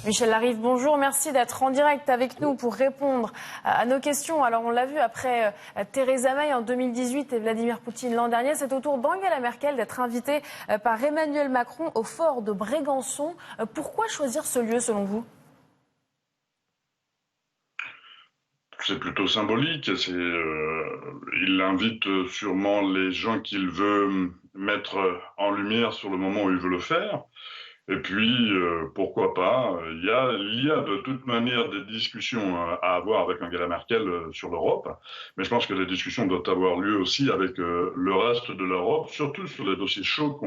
Michel Larive, bonjour. Merci d'être en direct avec nous pour répondre à nos questions. Alors, on l'a vu après Theresa May en 2018 et Vladimir Poutine l'an dernier, c'est au tour d'Angela Merkel d'être invitée par Emmanuel Macron au fort de Brégançon. Pourquoi choisir ce lieu selon vous ? C'est plutôt symbolique. Il invite sûrement les gens qu'il veut mettre en lumière sur le moment où il veut le faire. Et puis, pourquoi pas, il y a de toute manière des discussions à avoir avec Angela Merkel sur l'Europe, mais je pense que les discussions doivent avoir lieu aussi avec le reste de l'Europe, surtout sur les dossiers chauds qui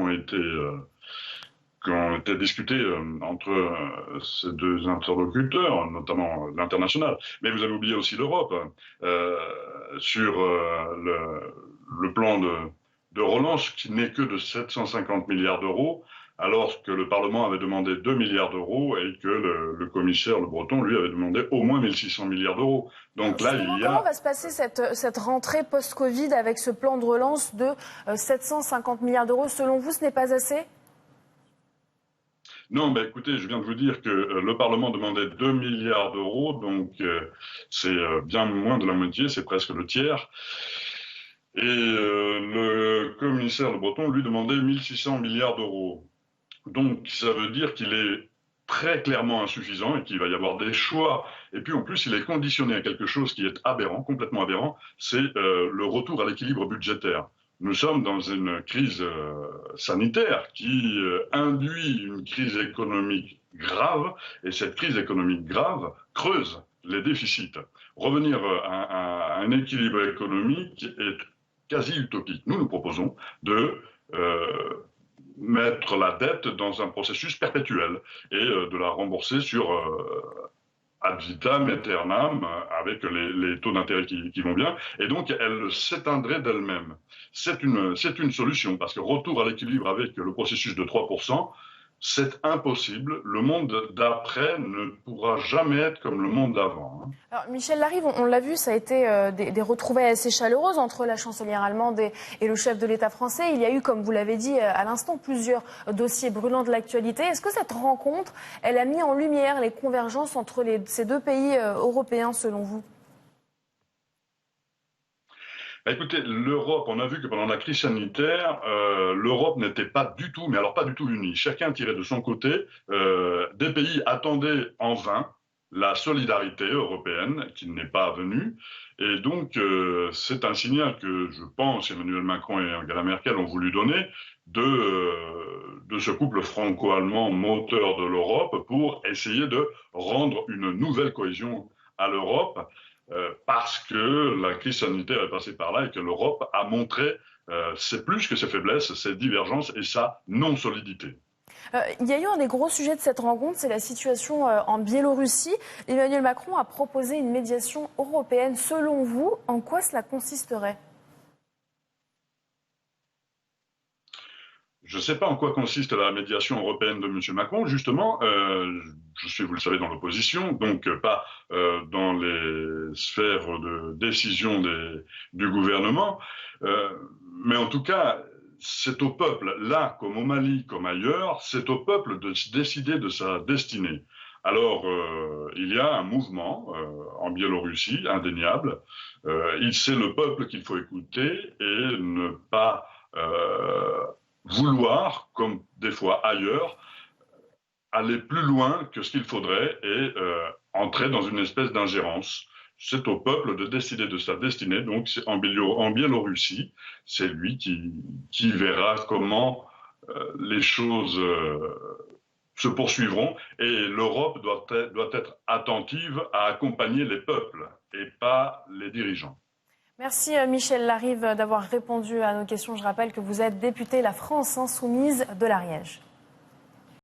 ont été discutés entre ces deux interlocuteurs, notamment l'international. Mais vous avez oublié aussi l'Europe, sur le plan de relance qui n'est que de 750 milliards d'euros, alors que le Parlement avait demandé 2 milliards d'euros et que le commissaire Le Breton, lui, avait demandé au moins 1600 milliards d'euros. Donc là, comment va se passer cette rentrée post-Covid avec ce plan de relance de 750 milliards d'euros ? Selon vous, ce n'est pas assez ? Non, écoutez, je viens de vous dire que le Parlement demandait 2 milliards d'euros, donc c'est bien moins de la moitié, c'est presque le tiers. Et le commissaire Le Breton, lui, demandait 1600 milliards d'euros. Donc ça veut dire qu'il est très clairement insuffisant et qu'il va y avoir des choix. Et puis en plus, il est conditionné à quelque chose qui est aberrant, complètement aberrant, c'est le retour à l'équilibre budgétaire. Nous sommes dans une crise sanitaire qui induit une crise économique grave, et cette crise économique grave creuse les déficits. Revenir à un équilibre économique est quasi utopique. Nous proposons de mettre la dette dans un processus perpétuel et de la rembourser sur ad vitam aeternam avec les taux d'intérêt qui vont bien, et donc elle s'éteindrait d'elle-même. C'est une solution, parce que retour à l'équilibre avec le processus de 3%, c'est impossible. Le monde d'après ne pourra jamais être comme le monde d'avant. Alors, Michel Larive, on l'a vu, ça a été des retrouvailles assez chaleureuses entre la chancelière allemande et le chef de l'État français. Il y a eu, comme vous l'avez dit à l'instant, plusieurs dossiers brûlants de l'actualité. Est-ce que cette rencontre, elle a mis en lumière les convergences entre ces deux pays européens, selon vous ? Écoutez, l'Europe, on a vu que pendant la crise sanitaire, l'Europe n'était pas du tout, mais alors pas du tout unie. Chacun tirait de son côté. Des pays attendaient en vain la solidarité européenne qui n'est pas venue. Et donc, c'est un signal que je pense Emmanuel Macron et Angela Merkel ont voulu donner de ce couple franco-allemand moteur de l'Europe pour essayer de rendre une nouvelle cohésion à l'Europe. Parce que la crise sanitaire est passée par là et que l'Europe a montré c'est plus que ses faiblesses, ses divergences et sa non-solidité. Il y a eu un des gros sujets de cette rencontre, c'est la situation en Biélorussie. Emmanuel Macron a proposé une médiation européenne. Selon vous, en quoi cela consisterait ? Je ne sais pas en quoi consiste la médiation européenne de M. Macron. Justement, je suis, vous le savez, dans l'opposition, donc pas dans les sphères de décision du gouvernement. Mais en tout cas, c'est au peuple, là comme au Mali, comme ailleurs, c'est au peuple de se décider de sa destinée. Alors, il y a un mouvement en Biélorussie, indéniable. C'est le peuple qu'il faut écouter et ne pas vouloir, comme des fois ailleurs, aller plus loin que ce qu'il faudrait et entrer dans une espèce d'ingérence. C'est au peuple de décider de sa destinée. Donc en Biélorussie, c'est lui qui verra comment les choses se poursuivront. Et l'Europe doit être attentive à accompagner les peuples et pas les dirigeants. Merci Michel Larive d'avoir répondu à nos questions. Je rappelle que vous êtes député La France Insoumise de l'Ariège.